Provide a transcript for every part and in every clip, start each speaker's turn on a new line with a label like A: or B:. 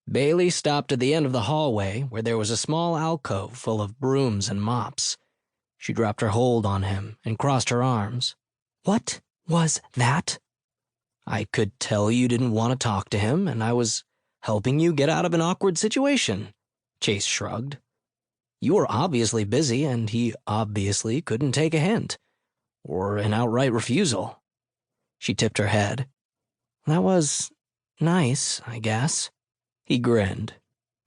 A: Bailey stopped at the end of the hallway where there was a small alcove full of brooms and mops. She dropped her hold on him and crossed her arms. "What was that?" "I could tell you didn't want to talk to him, and I was helping you get out of an awkward situation," Chase shrugged. "You were obviously busy, and he obviously couldn't take a hint. Or an outright refusal." She tipped her head. "That was nice, I guess." He grinned.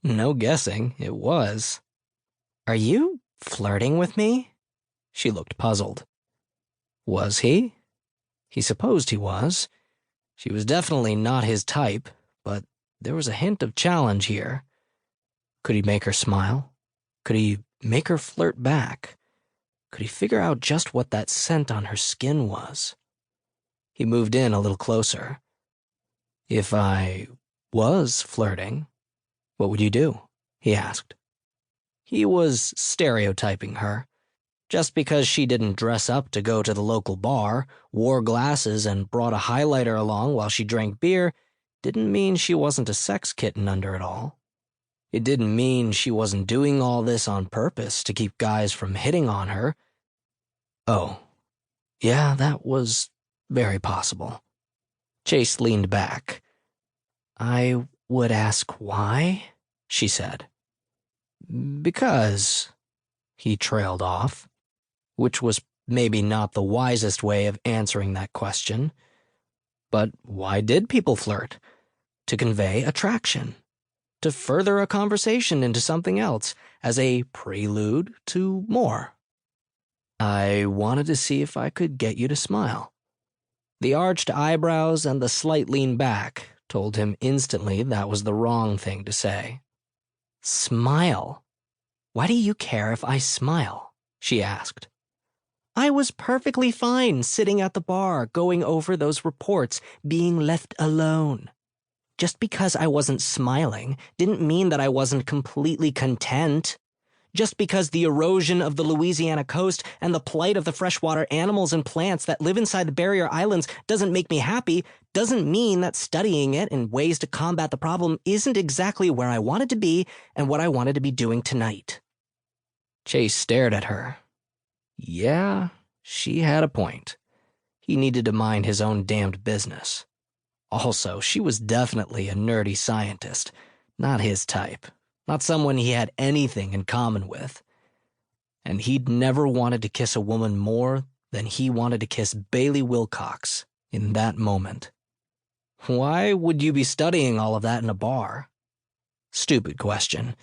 A: "No guessing, it was." "Are you flirting with me?" She looked puzzled. Was he? He supposed he was. She was definitely not his type, but there was a hint of challenge here. Could he make her smile? Could he make her flirt back? Could he figure out just what that scent on her skin was? He moved in a little closer. "If I was flirting, what would you do?" he asked. He was stereotyping her. Just because she didn't dress up to go to the local bar, wore glasses, and brought a highlighter along while she drank beer, didn't mean she wasn't a sex kitten under it all. It didn't mean she wasn't doing all this on purpose to keep guys from hitting on her. Oh, yeah, that was very possible. Chase leaned back. "I would ask why," she said. "Because," he trailed off, which was maybe not the wisest way of answering that question. But why did people flirt? To convey attraction. To further a conversation into something else, as a prelude to more. "I wanted to see if I could get you to smile." The arched eyebrows and the slight lean back told him instantly that was the wrong thing to say. "Smile? Why do you care if I smile?" she asked. "I was perfectly fine sitting at the bar going over those reports, being left alone. Just because I wasn't smiling didn't mean that I wasn't completely content. Just because the erosion of the Louisiana coast and the plight of the freshwater animals and plants that live inside the barrier islands doesn't make me happy doesn't mean that studying it and ways to combat the problem isn't exactly where I wanted to be and what I wanted to be doing tonight." Chase stared at her. Yeah, she had a point. He needed to mind his own damned business. Also, she was definitely a nerdy scientist, not his type, not someone he had anything in common with. And he'd never wanted to kiss a woman more than he wanted to kiss Bailey Wilcox in that moment. Why would you be studying all of that in a bar? Stupid question,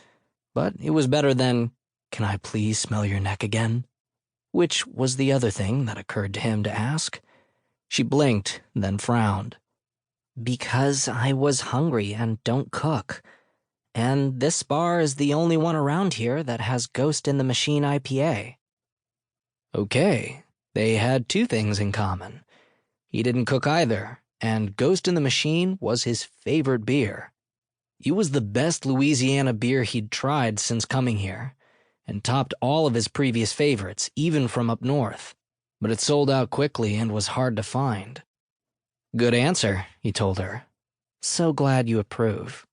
A: but it was better than, "Can I please smell your neck again?" Which was the other thing that occurred to him to ask. She blinked, then frowned. "Because I was hungry and don't cook. And this bar is the only one around here that has Ghost in the Machine IPA. Okay, they had two things in common. He didn't cook either, and Ghost in the Machine was his favorite beer. It was the best Louisiana beer he'd tried since coming here, and topped all of his previous favorites, even from up north. But it sold out quickly and was hard to find. "Good answer," he told her. "So glad you approve."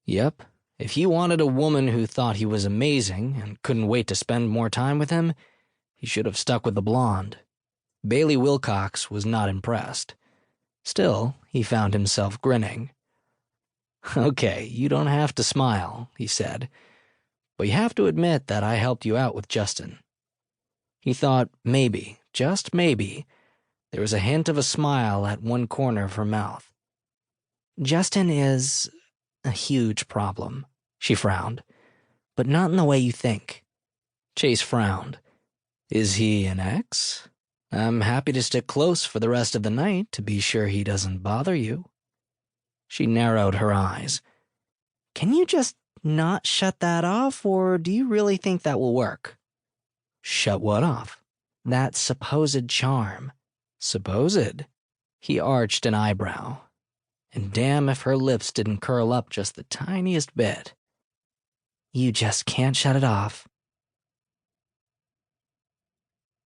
A: Yep, if he wanted a woman who thought he was amazing and couldn't wait to spend more time with him, he should have stuck with the blonde. Bailey Wilcox was not impressed. Still, he found himself grinning. "Okay, you don't have to smile," he said, "but you have to admit that I helped you out with Justin." He thought maybe, just maybe, there was a hint of a smile at one corner of her mouth. "Justin is a huge problem," she frowned, "but not in the way you think." Chase frowned. "Is he an ex? I'm happy to stick close for the rest of the night to be sure he doesn't bother you." She narrowed her eyes. "Can you just not shut that off, or do you really think that will work?" "Shut what off?" "That supposed charm." "Supposed?" He arched an eyebrow. And damn if her lips didn't curl up just the tiniest bit. "You just can't shut it off."